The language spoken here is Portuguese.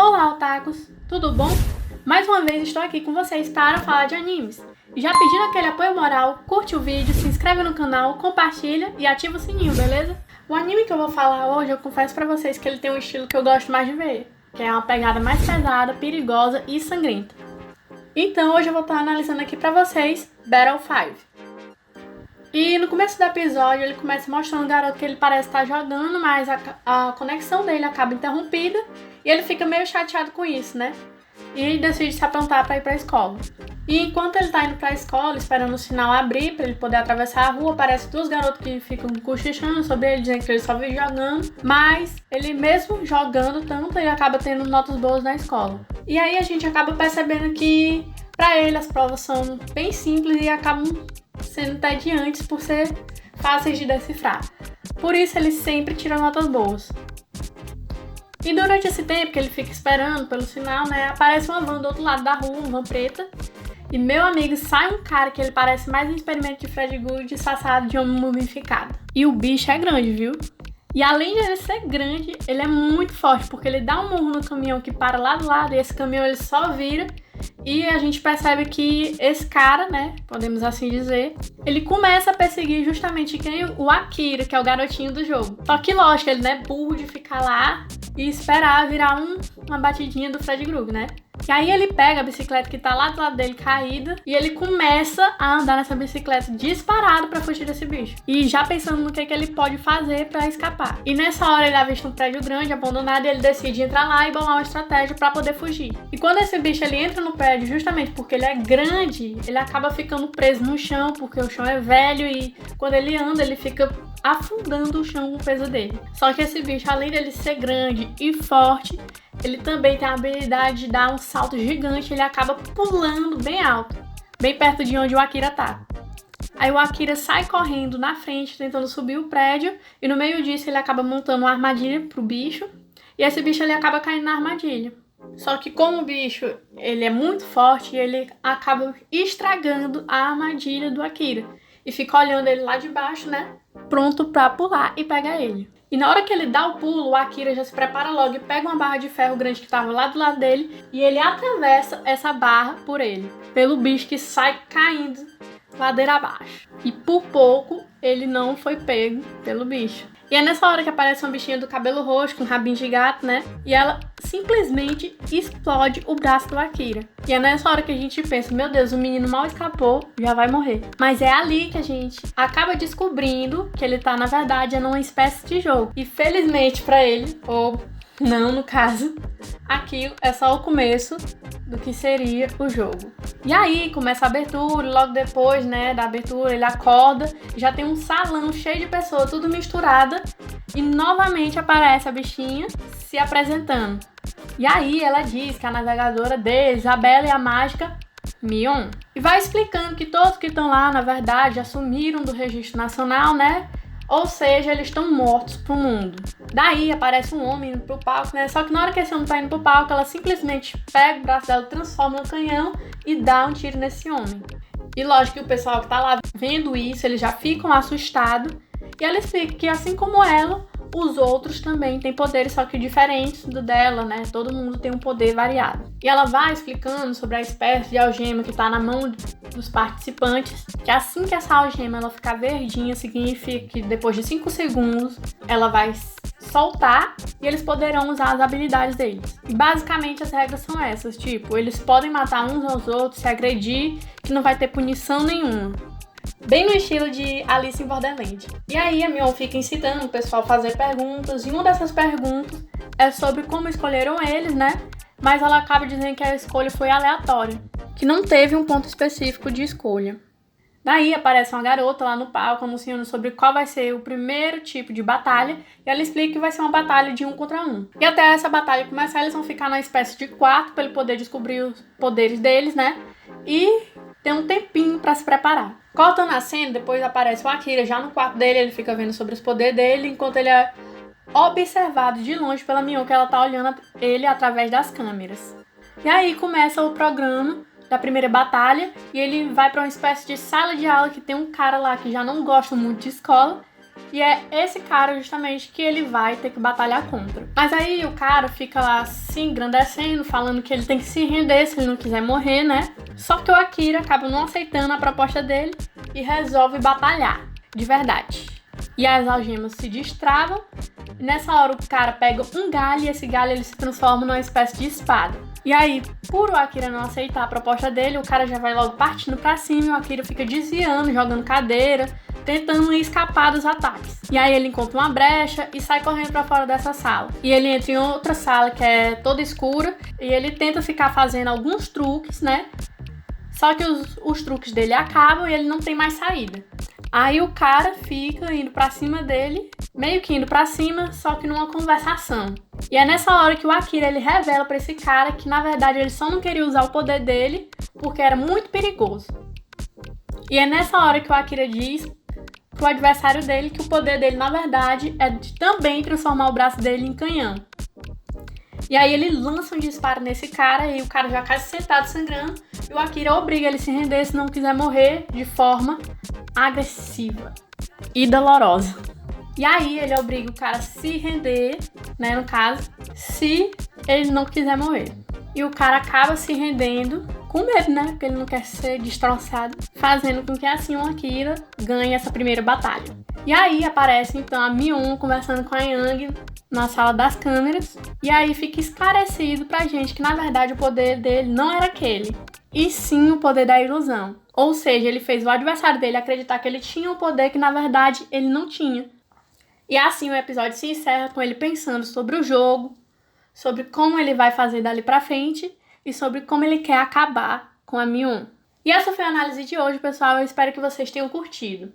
Olá, otakus! Tudo bom? Mais uma vez estou aqui com vocês para falar de animes. E já pedindo aquele apoio moral, curte o vídeo, se inscreve no canal, compartilha e ativa o sininho, beleza? O anime que eu vou falar hoje, eu confesso pra vocês que ele tem um estilo que eu gosto mais de ver, que é uma pegada mais pesada, perigosa e sangrenta. Então hoje eu vou estar analisando aqui pra vocês Battle 5. E no começo do episódio ele começa mostrando o garoto que ele parece estar jogando, mas a conexão dele acaba interrompida e ele fica meio chateado com isso, né? E decide se aprontar para ir para a escola. E enquanto ele tá indo para a escola, esperando o sinal abrir para ele poder atravessar a rua, aparecem dois garotos que ficam cochichando sobre ele, dizendo que ele só vive jogando, mas ele mesmo jogando tanto, ele acaba tendo notas boas na escola. E aí a gente acaba percebendo que para ele as provas são bem simples e acabam sendo entediantes por ser fáceis de decifrar. Por isso ele sempre tira notas boas. E durante esse tempo que ele fica esperando pelo sinal, né, aparece uma van do outro lado da rua, uma van preta. E meu amigo, sai um cara que ele parece mais um experimento de Fred Good disfarçado de homem mumificado. E o bicho é grande, viu? E além de ele ser grande, ele é muito forte, porque ele dá um murro no caminhão que para lá do lado e esse caminhão ele só vira. E a gente percebe que esse cara, né, podemos assim dizer, ele começa a perseguir justamente quem? O Akira, que é o garotinho do jogo. Só que lógico, ele não é burro de ficar lá e esperar virar uma batidinha do Fred Krueger, né? E aí ele pega a bicicleta que tá lá do lado dele caída e ele começa a andar nessa bicicleta disparado pra fugir desse bicho. E já pensando no que ele pode fazer pra escapar. E nessa hora ele avista um prédio grande, abandonado, e ele decide entrar lá e bolar uma estratégia pra poder fugir. E quando esse bicho ele entra no prédio, justamente porque ele é grande, ele acaba ficando preso no chão, porque o chão é velho e quando ele anda ele fica afundando o chão com o peso dele. Só que esse bicho, além dele ser grande e forte, ele também tem a habilidade de dar um salto gigante, ele acaba pulando bem alto, bem perto de onde o Akira tá. Aí o Akira sai correndo na frente, tentando subir o prédio, e no meio disso ele acaba montando uma armadilha pro bicho, e esse bicho ele acaba caindo na armadilha. Só que como o bicho ele é muito forte, ele acaba estragando a armadilha do Akira, e fica olhando ele lá de baixo, né, pronto pra pular e pegar ele. E na hora que ele dá o pulo, o Akira já se prepara logo e pega uma barra de ferro grande que estava lá do lado dele e ele atravessa essa barra por ele, pelo bicho que sai caindo ladeira abaixo. E por pouco ele não foi pego pelo bicho. E é nessa hora que aparece uma bichinha do cabelo roxo com rabinho de gato, né? E ela simplesmente explode o braço do Akira. E é nessa hora que a gente pensa, meu Deus, o menino mal escapou, já vai morrer. Mas é ali que a gente acaba descobrindo que ele tá, na verdade, numa espécie de jogo. E felizmente pra ele, ou não no caso, aquilo é só o começo do que seria o jogo. E aí começa a abertura, e logo depois, né, da abertura ele acorda, já tem um salão cheio de pessoas, tudo misturada, e novamente aparece a bichinha se apresentando. E aí ela diz que a navegadora deles, a Bela e a mágica Mion. E vai explicando que todos que estão lá, na verdade, assumiram do registro nacional, né? Ou seja, eles estão mortos pro mundo. Daí aparece um homem indo pro palco, né? Só que na hora que esse homem tá indo pro palco, ela simplesmente pega o braço dela, transforma no canhão e dá um tiro nesse homem. E lógico que o pessoal que tá lá vendo isso, eles já ficam assustados. E ela explica que assim como ela, os outros também têm poderes, só que diferentes do dela, né? Todo mundo tem um poder variado. E ela vai explicando sobre a espécie de algema que tá na mão dos participantes, que assim que essa algema ela ficar verdinha, significa que depois de 5 segundos ela vai soltar e eles poderão usar as habilidades deles. E basicamente as regras são essas, tipo, eles podem matar uns aos outros, se agredir, que não vai ter punição nenhuma. Bem no estilo de Alice in Borderland. E aí a Mion fica incitando o pessoal a fazer perguntas, e uma dessas perguntas é sobre como escolheram eles, né? Mas ela acaba dizendo que a escolha foi aleatória, que não teve um ponto específico de escolha. Daí aparece uma garota lá no palco anunciando sobre qual vai ser o primeiro tipo de batalha, e ela explica que vai ser uma batalha de 1 contra 1. E até essa batalha começar, eles vão ficar numa espécie de quarto para ele poder descobrir os poderes deles, né? E ter um tempinho para se preparar. Cortando a cena, depois aparece o Akira já no quarto dele, ele fica vendo sobre os poderes dele, enquanto ele é observado de longe pela Mion, que ela tá olhando ele através das câmeras. E aí começa o programa da primeira batalha, e ele vai para uma espécie de sala de aula que tem um cara lá que já não gosta muito de escola, E é esse cara justamente que ele vai ter que batalhar contra. Mas aí o cara fica lá se engrandecendo, falando que ele tem que se render se ele não quiser morrer, né? Só que o Akira acaba não aceitando a proposta dele e resolve batalhar, de verdade. E as algemas se destravam. E nessa hora o cara pega um galho e esse galho ele se transforma numa espécie de espada. E aí, por o Akira não aceitar a proposta dele, o cara já vai logo partindo pra cima e o Akira fica desviando, jogando cadeira, tentando escapar dos ataques. E aí ele encontra uma brecha e sai correndo pra fora dessa sala. E ele entra em outra sala que é toda escura e ele tenta ficar fazendo alguns truques, né? Só que os truques dele acabam e ele não tem mais saída. Aí o cara fica indo pra cima dele, meio que indo pra cima, só que numa conversação. E é nessa hora que o Akira ele revela pra esse cara que na verdade ele só não queria usar o poder dele porque era muito perigoso. E é nessa hora que o Akira diz pro adversário dele que o poder dele na verdade é de também transformar o braço dele em canhão. E aí ele lança um disparo nesse cara e o cara já cai sentado sangrando e o Akira obriga ele a se render se não quiser morrer de forma agressiva e dolorosa. E aí ele obriga o cara a se render, né, no caso, se ele não quiser morrer. E o cara acaba se rendendo com medo, né, porque ele não quer ser destroçado, fazendo com que assim o Akira ganhe essa primeira batalha. E aí aparece então a Mion conversando com a Yang na sala das câmeras, e aí fica esclarecido pra gente que na verdade o poder dele não era aquele, e sim o poder da ilusão. Ou seja, ele fez o adversário dele acreditar que ele tinha um poder que na verdade ele não tinha. E assim o episódio se encerra com ele pensando sobre o jogo, sobre como ele vai fazer dali pra frente e sobre como ele quer acabar com a Mion. E essa foi a análise de hoje, pessoal. Eu espero que vocês tenham curtido.